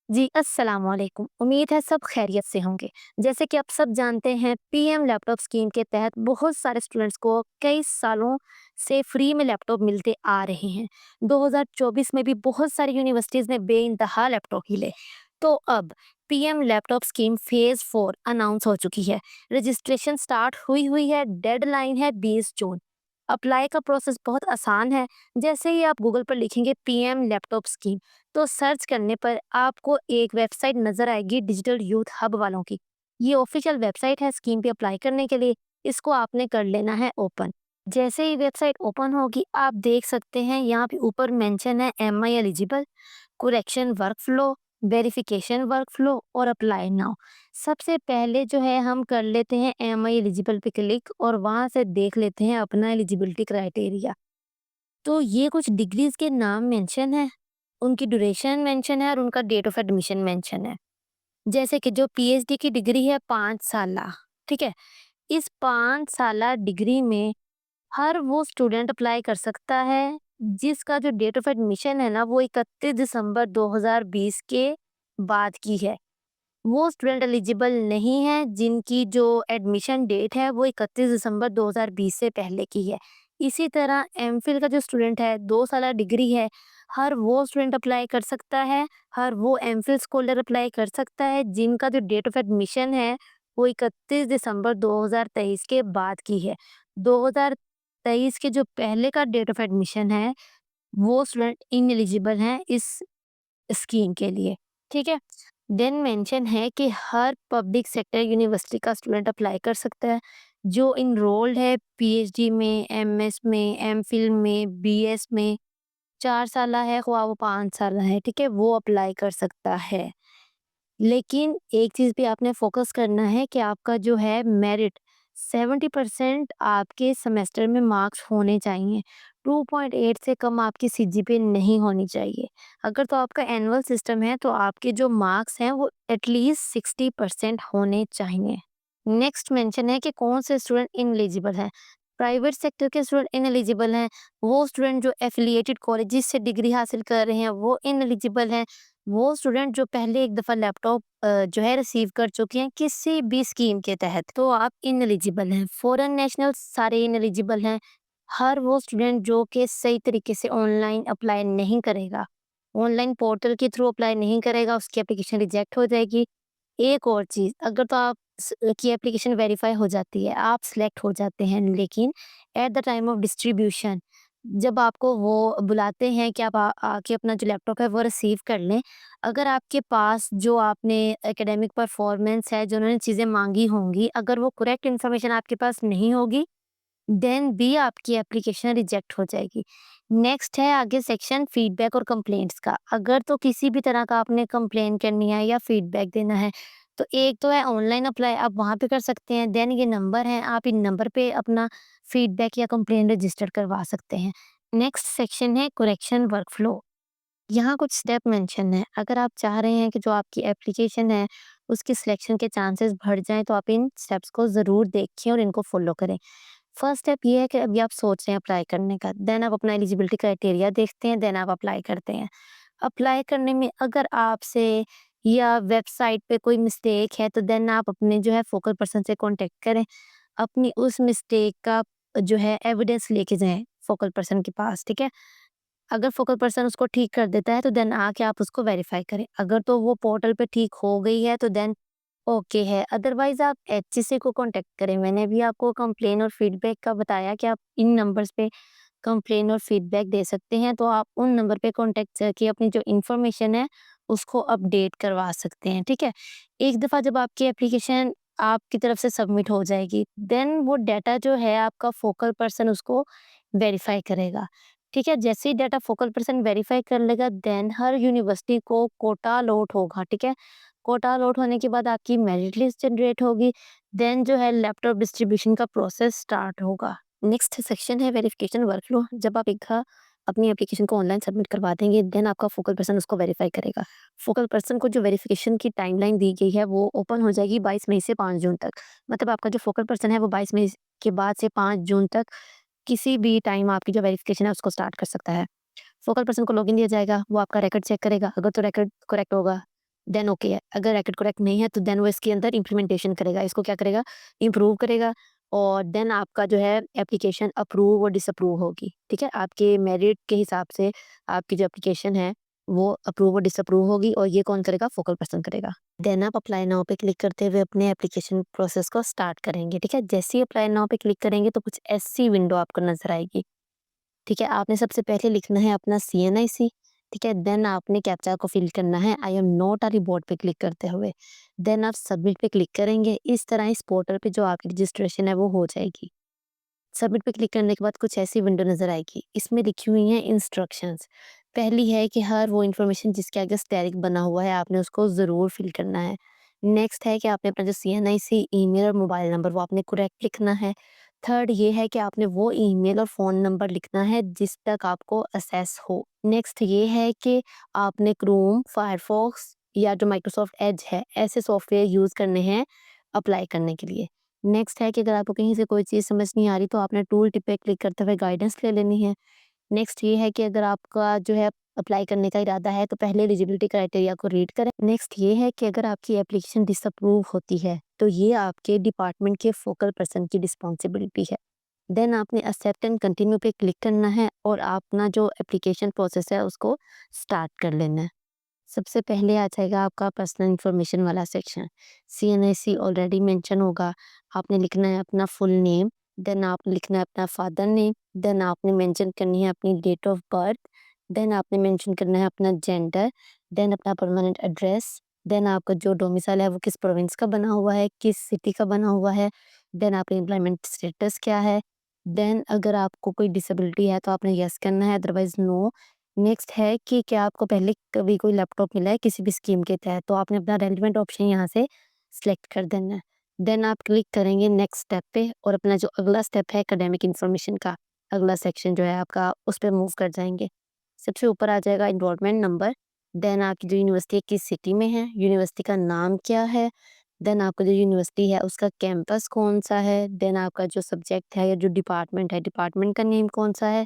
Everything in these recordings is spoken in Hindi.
जी, अस्सलाम वालेकुम। उम्मीद है सब खैरियत से होंगे। जैसे कि आप सब जानते हैं, पीएम लैपटॉप स्कीम के तहत बहुत सारे स्टूडेंट्स को कई सालों से फ्री में लैपटॉप मिलते आ रहे हैं। 2024 में भी बहुत सारी यूनिवर्सिटीज़ ने बेइंतहा लैपटॉप मिले। तो अब PM laptop scheme phase 4 announce हो चुकी है। रजिस्ट्रेशन स्टार्ट हुई है, डेडलाइन है 20 जून। अप्लाई का प्रोसेस बहुत आसान है। जैसे ही आप गूगल पर लिखेंगे पीएम लैपटॉप स्कीम, तो सर्च करने पर आपको एक वेबसाइट नजर आएगी डिजिटल यूथ हब वालों की। ये ऑफिशियल वेबसाइट है स्कीम पे अप्लाई करने के लिए। इसको आपने कर लेना है ओपन। जैसे ही वेबसाइट ओपन होगी आप देख सकते हैं यहाँ पे ऊपर मेंशन है am I eligible, correction work flow, verification work flow और अप्लाई नाउ। सबसे पहले जो है हम कर लेते हैं एम आई एलिजिबल पे क्लिक और वहां से देख लेते हैं अपना एलिजिबिलिटी क्राइटेरिया। तो ये कुछ डिग्रीज के नाम मेंशन है, उनकी ड्यूरेशन मेंशन है और उनका डेट ऑफ एडमिशन मेंशन है। जैसे कि जो पीएचडी की डिग्री है 5 साला, ठीक है? इस 5 साला डिग्री में हर वो स्टूडेंट अप्लाई कर सकता है जिसका जो डेट ऑफ एडमिशन है ना वो 31 दिसंबर 2020 के बाद की है। वो स्टूडेंट एलिजिबल नहीं है जिनकी जो एडमिशन डेट है वो 31 दिसंबर 2020 से पहले की है। इसी तरह एमफिल का जो स्टूडेंट है 2 साल डिग्री है, हर वो स्टूडेंट अप्लाई कर सकता है, हर वो एमफिल स्कॉलर अप्लाई कर सकता है जिनका जो डेट ऑफ एडमिशन है वो 31 दिसंबर 2023 के बाद की है। 2023 के जो पहले का डेट ऑफ एडमिशन है वो स्टूडेंट इनएलिजिबल हैं इस स्कीम के लिए, ठीक है? देन मेंशन है कि हर पब्लिक सेक्टर यूनिवर्सिटी का स्टूडेंट अप्लाई कर सकता है जो इनरोल्ड है पीएचडी में, एमएस में, एमफिल में, बीएस में, 4 साला है ख्वाह वो 5 साला है, ठीक है? वो अप्लाई कर सकता है। लेकिन एक चीज़ पे आपने फ़ोकस करना है कि आपका जो है मेरिट 70% आपके सेमेस्टर में मार्क्स होने चाहिए। 2.8 से कम आपकी सीजीपीए नहीं होनी चाहिए। अगर तो आपका एनुअल सिस्टम है तो आपके जो मार्क्स हैं वो एटलीस्ट 60% होने चाहिए। नेक्स्ट मेंशन है कि कौन से स्टूडेंट इनएलिजिबल हैं। प्राइवेट सेक्टर के स्टूडेंट इनएलिजिबल हैं, वो स्टूडेंट जो एफिलिएटेड कॉलेजेस से डिग्री हासिल कर रहे हैं वो इनएलिजिबल हैं, वो स्टूडेंट जो पहले एक दफ़ा लैपटॉप जो है रिसीव कर चुके हैं किसी भी स्कीम के तहत, तो आप इनएलिजिबल हैं। फॉरेन नेशनल सारे इनएलिजिबल हैं। हर वो स्टूडेंट जो कि सही तरीके से ऑनलाइन अप्लाई नहीं करेगा, ऑनलाइन पोर्टल के थ्रू अप्लाई नहीं करेगा, उसकी एप्लीकेशन रिजेक्ट हो जाएगी। एक और चीज़, अगर तो आप की एप्लीकेशन वेरीफाई हो जाती है, आप सिलेक्ट हो जाते हैं, लेकिन at the time of distribution जब आपको वो बुलाते हैं कि आप आके अपना जो लैपटॉप है वो रिसीव कर लें, अगर आपके पास जो आपने एकेडमिक परफॉर्मेंस है, जो उन्होंने चीज़ें माँगी होंगी, अगर वो करेक्ट इन्फॉर्मेशन आपके पास नहीं होगी, देन भी आपकी एप्लीकेशन रिजेक्ट हो जाएगी। नेक्स्ट है आगे सेक्शन फीडबैक और कंप्लेंट्स का। अगर तो किसी भी तरह का आपने कंप्लेन करनी है या फीडबैक देना है, तो एक तो है ऑनलाइन अप्लाई, आप वहाँ पे कर सकते हैं। देन ये नंबर है, आप इन नंबर पे अपना फीडबैक या कंप्लेन रजिस्टर करवा सकते हैं। नेक्स्ट सेक्शन है करेक्शन वर्कफ्लो। यहाँ कुछ स्टेप मेंशन है। अगर आप चाह रहे हैं कि जो आपकी एप्लीकेशन है, उसकी सिलेक्शन के चांसेस बढ़ जाएँ, तो आप इन स्टेप्स को ज़रूर देखें और इनको फॉलो करें। फर्स्ट स्टेप ये है कि अभी आप सोच रहे हैं अप्लाई करने का, देन आप अपना एलिजिबिलिटी क्राइटेरिया देखते हैं, देन आप अप्लाई करते हैं। अप्लाई करने में अगर आपसे या वेबसाइट पे कोई मिस्टेक है, तो देन आप अपने जो है फोकल पर्सन से कॉन्टैक्ट करें। अपनी उस मिस्टेक का जो है एविडेंस लेके जाएँ फोकल पर्सन के पास, ठीक है? अगर फोकल पर्सन उसको ठीक कर देता है तो देन आके आप उसको वेरीफाई करें। अगर तो वो पोर्टल पे ठीक हो गई है तो देन ओके है, अदरवाइज़ आप एचसीसी को कॉन्टैक्ट करें। मैंने भी आपको कंप्लेन और फीडबैक का बताया कि आप इन नंबर्स पे कंप्लेन और फीडबैक दे सकते हैं, तो आप उन नंबर पे कॉन्टैक्ट करके अपनी जो इन्फॉर्मेशन है उसको अपडेट करवा सकते हैं, ठीक है? एक दफ़ा जब आपकी एप्लीकेशन आपकी तरफ से सबमिट हो जाएगी, देन वो डाटा जो है आपका फोकल पर्सन उसको वेरीफाई करेगा, ठीक है? जैसे ही डाटा फोकल पर्सन वेरीफाई कर लेगा, देन हर यूनिवर्सिटी को कोटा अलॉट होगा, ठीक है? कोटा अलॉट होने के बाद आपकी मेरिट लिस्ट जनरेट होगी, देन जो है लैपटॉप डिस्ट्रीब्यूशन का प्रोसेस स्टार्ट होगा। नेक्स्ट सेक्शन है वेरिफिकेशन वर्कफ्लो। जब आप एक बार अपनी एप्लीकेशन को ऑनलाइन सबमिट करवा देंगे, देन आपका फोकल पर्सन उसको वेरीफाई करेगा। फोकल पर्सन को जो वेरिफिकेशन की टाइमलाइन दी गई है वो ओपन हो जाएगी 22 मई से 5 जून तक। मतलब आपका जो फोकल पर्सन है वो 22 मई के बाद से 5 जून तक किसी भी टाइम आपकी जो वेरिफिकेशन है उसको स्टार्ट कर सकता है। फोकल पर्सन को लॉगिन दिया जाएगा, वो आपका रिकॉर्ड चेक करेगा, अगर तो रिकॉर्ड करेक्ट होगा, देन ओके है। अगर रैकेट करेक्ट नहीं है तो देन वो इसके अंदर इम्प्लीमेंटेशन करेगा, इसको क्या करेगा, इम्प्रूव करेगा और देन आपका जो है एप्लीकेशन अप्रूव और डिसअप्रूव होगी, ठीक है? आपके मेरिट के हिसाब से आपकी जो एप्लीकेशन है वो अप्रूव और डिसअप्रूव होगी और ये कौन करेगा, फोकल पर्सन करेगा। देन आप अप्लाई नाउ पे क्लिक करते हुए अपने एप्लीकेशन प्रोसेस को स्टार्ट करेंगे, ठीक है? जैसे ही अप्लाई नाउ पे क्लिक करेंगे तो कुछ ऐसी विंडो आपको नज़र आएगी, ठीक है? आपने सबसे पहले लिखना है अपना सीएनआईसी, ठीक है? देन आपने कैप्चा को फिल करना है I am not a robot पे क्लिक करते हुए। देन आप सबमिट पे क्लिक करेंगे। इस तरह इस पोर्टल पे जो आपकी रजिस्ट्रेशन है वो हो जाएगी। सबमिट पे क्लिक करने के बाद कुछ ऐसी विंडो नज़र आएगी। इसमें लिखी हुई हैं इंस्ट्रक्शंस। पहली है कि हर वो इन्फॉर्मेशन जिसके आगे स्टेरिक बना हुआ है आपने उसको ज़रूर फिल करना है। नेक्स्ट है कि आपने अपना जो सीएनआईसी ईमेल और मोबाइल नंबर वो आपने करेक्ट लिखना है। थर्ड ये है कि आपने वो ईमेल और फ़ोन नंबर लिखना है जिस तक आपको एक्सेस हो। नेक्स्ट ये है कि आपने क्रोम, फायरफॉक्स या जो माइक्रोसॉफ्ट एज है ऐसे सॉफ्टवेयर यूज़ करने हैं अप्लाई करने के लिए। नेक्स्ट है कि अगर आपको कहीं से कोई चीज़ समझ नहीं आ रही तो आपने टूल टिप पे क्लिक करते हुए गाइडेंस ले लेनी है। नेक्स्ट ये है कि अगर आपका जो है अप्लाई करने का इरादा है तो पहले एलिजिबिलिटी क्राइटेरिया को रीड करें। नेक्स्ट ये है कि अगर आपकी एप्लीकेशन डिसअप्रूव होती है तो ये आपके डिपार्टमेंट के फोकल पर्सन की रिस्पॉन्सिबिलिटी है। देन आपने एक्सेप्ट एंड कंटिन्यू पे क्लिक करना है और अपना जो एप्लीकेशन प्रोसेस है उसको स्टार्ट कर लेना है। सबसे पहले आ जाएगा आपका पर्सनल इन्फॉर्मेशन वाला सेक्शन। सीएनआईसी ऑलरेडी मेंशन होगा। आपने लिखना है अपना फुल नेम, देन आप लिखना है अपना फादर नेम, देन आपने मेंशन करनी है अपनी डेट ऑफ बर्थ, देन आपने मेंशन करना है अपना जेंडर, देन अपना परमानेंट एड्रेस, देन आपका जो डोमिसाइल है वो किस प्रोविंस का बना हुआ है, किस सिटी का बना हुआ है, देन आपका एम्प्लॉयमेंट स्टेटस क्या है, देन अगर आपको कोई डिसेबिलिटी है तो आपने येस करना है अदरवाइज़ नो। नेक्स्ट है कि क्या आपको पहले कभी कोई लैपटॉप मिला है किसी भी स्कीम के तहत, तो आपने अपना रेलेवेंट ऑप्शन यहाँ से सिलेक्ट कर देना है। देन आप क्लिक करेंगे नेक्स्ट स्टेप पे और अपना जो अगला स्टेप है एकेडमिक इन्फॉर्मेशन का, अगला सेक्शन जो है आपका उस पे मूव कर जाएँगे। सबसे ऊपर आ जाएगा एनरोलमेंट नंबर, देन आपकी जो यूनिवर्सिटी है किस सिटी में है, यूनिवर्सिटी का नाम क्या है, देन आपका जो यूनिवर्सिटी है उसका कैंपस कौन-सा है, देन आपका जो सब्जेक्ट है या जो डिपार्टमेंट है, डिपार्टमेंट का नेम कौन-सा है,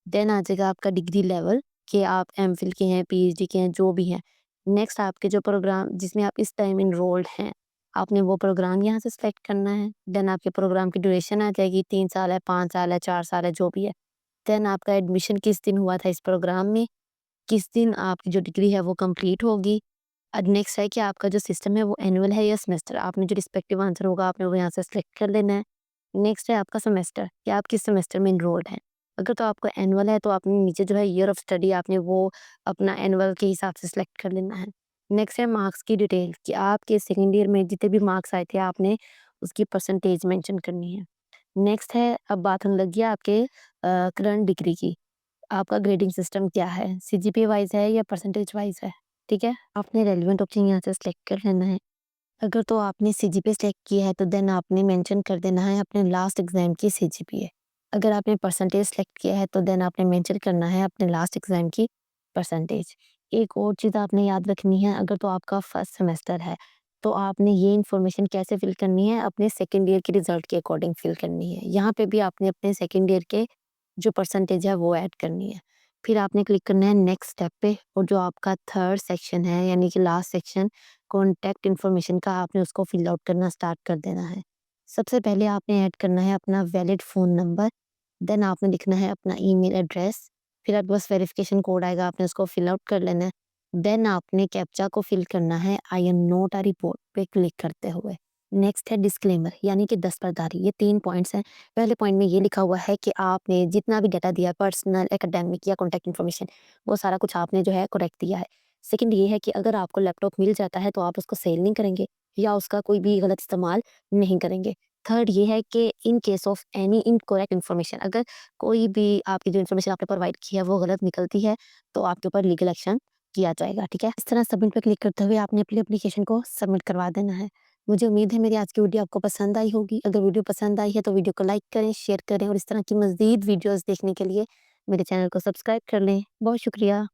देन आ जाएगा आपका डिग्री लेवल कि आप एमफिल के हैं, पीएचडी के हैं, जो भी हैं। नेक्स्ट आपके जो प्रोग्राम जिसमें आप इस टाइम एनरोल्ड हैं, आपने वो प्रोग्राम यहाँ से सिलेक्ट करना है। देन आपके प्रोग्राम की ड्यूरेशन आ जाएगी 3 साल है, 5 साल है, 4 साल है, जो भी है। देन आपका एडमिशन किस दिन हुआ था इस प्रोग्राम में, किस दिन आपकी जो डिग्री है वो कंप्लीट होगी। नेक्स्ट है कि आपका जो सिस्टम है वो एनुअल है या सेमेस्टर, आपने जो रिस्पेक्टिव आंसर होगा आपने वो यहाँ से सिलेक्ट कर लेना है। नेक्स्ट है आपका सेमेस्टर कि आप किस सेमेस्टर में एनरोल्ड हैं। अगर तो आपका एनुअल है तो आपने नीचे जो है ईयर ऑफ स्टडी आपने वो अपना एनुअल के हिसाब से सिलेक्ट कर लेना है। नेक्स्ट है मार्क्स की डिटेल कि आपके सेकंड ईयर में जितने भी मार्क्स आए थे आपने उसकी परसेंटेज मेंशन करनी है। नेक्स्ट है अब बात होने लगी है आपके करंट डिग्री की। आपका ग्रेडिंग सिस्टम क्या है? सीजीपीए वाइज़ है या परसेंटेज वाइज़ है? ठीक है? आपने रेलेवेंट ऑप्शन यहाँ से सिलेक्ट कर लेना है। अगर तो आपने सीजीपीए सिलेक्ट किया है तो देन आपने मेंशन कर देना है अपने लास्ट एग्ज़ाम की सीजीपीए। अगर आपने परसेंटेज सिलेक्ट किया है तो देन आपने मेंशन करना है अपने लास्ट एग्ज़ाम की परसेंटेज। एक और चीज़ आपने याद रखनी है, अगर तो आपका फर्स्ट सेमेस्टर है तो आपने ये इन्फॉर्मेशन कैसे फिल करनी है, अपने सेकंड ईयर के रिज़ल्ट के अकॉर्डिंग फिल करनी है। यहाँ पे भी आपने अपने सेकंड ईयर के जो परसेंटेज है वो ऐड करनी है। फिर आपने क्लिक करना है नेक्स्ट स्टेप पे और जो आपका थर्ड सेक्शन है यानी कि लास्ट सेक्शन कॉन्टैक्ट इन्फॉर्मेशन का आपने उसको फिल आउट करना स्टार्ट कर देना है। सबसे पहले आपने ऐड करना है अपना वैलिड फ़ोन नंबर, देन आपने लिखना है अपना ईमेल एड्रेस, फिर आपके पास वेरिफिकेशन कोड आएगा आपने उसको फिल आउट कर लेना है। देन आपने कैप्चा को फिल करना है I am not a report पे क्लिक करते हुए। नेक्स्ट है डिस्क्लेमर यानी कि दस्तबरदारी, ये 3 पॉइंट्स हैं। पहले पॉइंट में ये लिखा हुआ है कि आपने जितना भी डाटा दिया पर्सनल, एकेडमिक या कॉन्टैक्ट इन्फॉर्मेशन वो सारा कुछ आपने जो है करेक्ट दिया है। सेकंड ये है कि अगर आपको लैपटॉप मिल जाता है तो आप उसको सेल नहीं करेंगे या उसका कोई भी गलत इस्तेमाल नहीं करेंगे। थर्ड ये है कि in case of any incorrect information अगर कोई भी आपकी जो इन्फॉर्मेशन आपने प्रोवाइड की है वो गलत निकलती है तो आपके ऊपर लीगल एक्शन किया जाएगा, ठीक है? इस तरह सबमिट पे क्लिक करते हुए आपने अपनी एप्लीकेशन को सबमिट करवा देना है। मुझे उम्मीद है मेरी आज की वीडियो आपको पसंद आई होगी। अगर वीडियो पसंद आई है तो वीडियो को लाइक करें, शेयर करें और इस तरह की मज़ीद वीडियोज़ देखने के लिए मेरे चैनल को सब्सक्राइब कर लें। बहुत शुक्रिया।